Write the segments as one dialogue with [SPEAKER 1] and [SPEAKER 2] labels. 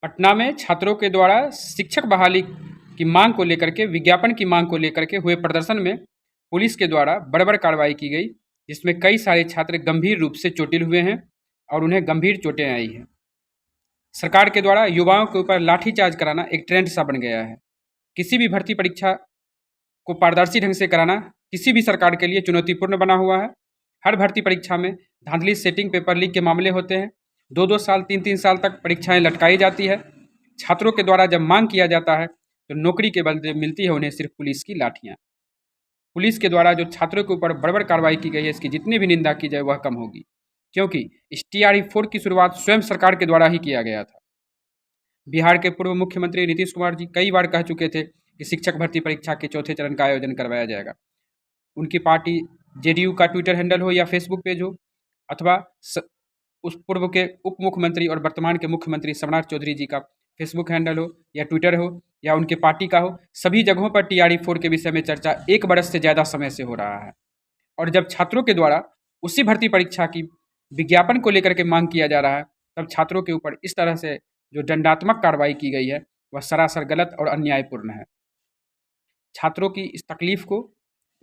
[SPEAKER 1] पटना में छात्रों के द्वारा शिक्षक बहाली की मांग को लेकर के विज्ञापन की मांग को लेकर के हुए प्रदर्शन में पुलिस के द्वारा बड़बड़ कार्रवाई की गई, जिसमें कई सारे छात्र गंभीर रूप से चोटिल हुए हैं और उन्हें गंभीर चोटें आई हैं। सरकार के द्वारा युवाओं के ऊपर लाठीचार्ज कराना एक ट्रेंड सा बन गया है। किसी भी भर्ती परीक्षा को पारदर्शी ढंग से कराना किसी भी सरकार के लिए चुनौतीपूर्ण बना हुआ है। हर भर्ती परीक्षा में धांधली, सेटिंग, पेपर लीक के मामले होते हैं। 2-2 साल, 3-3 साल तक परीक्षाएं लटकाई जाती है। छात्रों के द्वारा जब मांग किया जाता है तो नौकरी के बदले मिलती है उन्हें सिर्फ पुलिस की लाठियां। पुलिस के द्वारा जो छात्रों के ऊपर बड़बड़ कार्रवाई की गई है, इसकी जितनी भी निंदा की जाए वह कम होगी, क्योंकि इस TRE-4 की शुरुआत स्वयं सरकार के द्वारा ही किया गया था। बिहार के पूर्व मुख्यमंत्री नीतीश कुमार जी कई बार कह चुके थे कि शिक्षक भर्ती परीक्षा के चौथे चरण का आयोजन करवाया जाएगा। उनकी पार्टी JDU का ट्विटर हैंडल हो या फेसबुक पेज हो, अथवा उस पूर्व के उप मुख्यमंत्री और वर्तमान के मुख्यमंत्री सम्राट चौधरी जी का फेसबुक हैंडल हो या ट्विटर हो या उनके पार्टी का हो, सभी जगहों पर TRE-4 के विषय में चर्चा 1 बरस से ज़्यादा समय से हो रहा है। और जब छात्रों के द्वारा उसी भर्ती परीक्षा की विज्ञापन को लेकर के मांग किया जा रहा है, तब छात्रों के ऊपर इस तरह से जो दंडात्मक कार्रवाई की गई है वह सरासर गलत और अन्यायपूर्ण है। छात्रों की इस तकलीफ को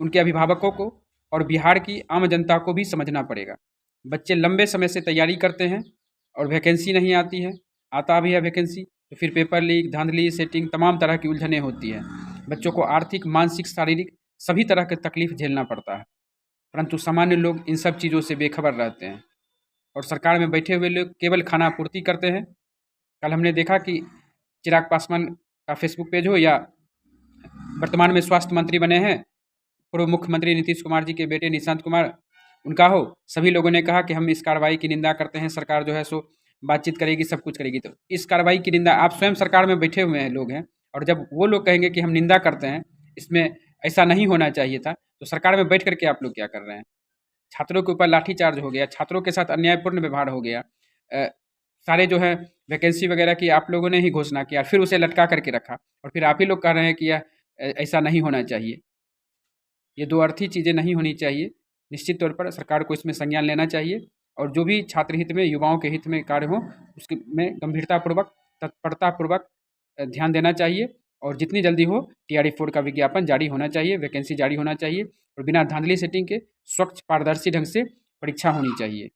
[SPEAKER 1] उनके अभिभावकों को और बिहार की आम जनता को भी समझना पड़ेगा। बच्चे लंबे समय से तैयारी करते हैं और वैकेंसी नहीं आती है, आता भी है वैकेंसी तो फिर पेपर लीक, धांधली, सेटिंग, तमाम तरह की उलझनें होती है। बच्चों को आर्थिक, मानसिक, शारीरिक सभी तरह के तकलीफ झेलना पड़ता है, परंतु सामान्य लोग इन सब चीज़ों से बेखबर रहते हैं और सरकार में बैठे हुए लोग केवल खाना आपूर्ति करते हैं। कल हमने देखा कि चिराग पासवान का फेसबुक पेज हो या वर्तमान में स्वास्थ्य मंत्री बने हैं पूर्व मुख्यमंत्री नीतीश कुमार जी के बेटे निशांत कुमार, उनका हो, सभी लोगों ने कहा कि हम इस कार्रवाई की निंदा करते हैं, सरकार जो है सो बातचीत करेगी, सब कुछ करेगी। तो इस कार्रवाई की निंदा, आप स्वयं सरकार में बैठे हुए हैं लोग हैं, और जब वो लोग कहेंगे कि हम निंदा करते हैं, इसमें ऐसा नहीं होना चाहिए था, तो सरकार में बैठ करके आप लोग क्या कर रहे हैं? छात्रों के ऊपर लाठीचार्ज हो गया, छात्रों के साथ अन्यायपूर्ण व्यवहार हो गया, सारे जो है वैकेंसी वगैरह की आप लोगों ने ही घोषणा किया, फिर उसे लटका करके रखा और फिर आप ही लोग कह रहे हैं कि यह ऐसा नहीं होना चाहिए। ये दो अर्थी चीज़ें नहीं होनी चाहिए। निश्चित तौर पर सरकार को इसमें संज्ञान लेना चाहिए और जो भी छात्र हित में, युवाओं के हित में कार्य हो, उसके में गंभीरतापूर्वक, तत्परतापूर्वक ध्यान देना चाहिए और जितनी जल्दी हो TRE-4 का विज्ञापन जारी होना चाहिए, वैकेंसी जारी होना चाहिए और बिना धांधली सेटिंग के स्वच्छ, पारदर्शी ढंग से परीक्षा होनी चाहिए।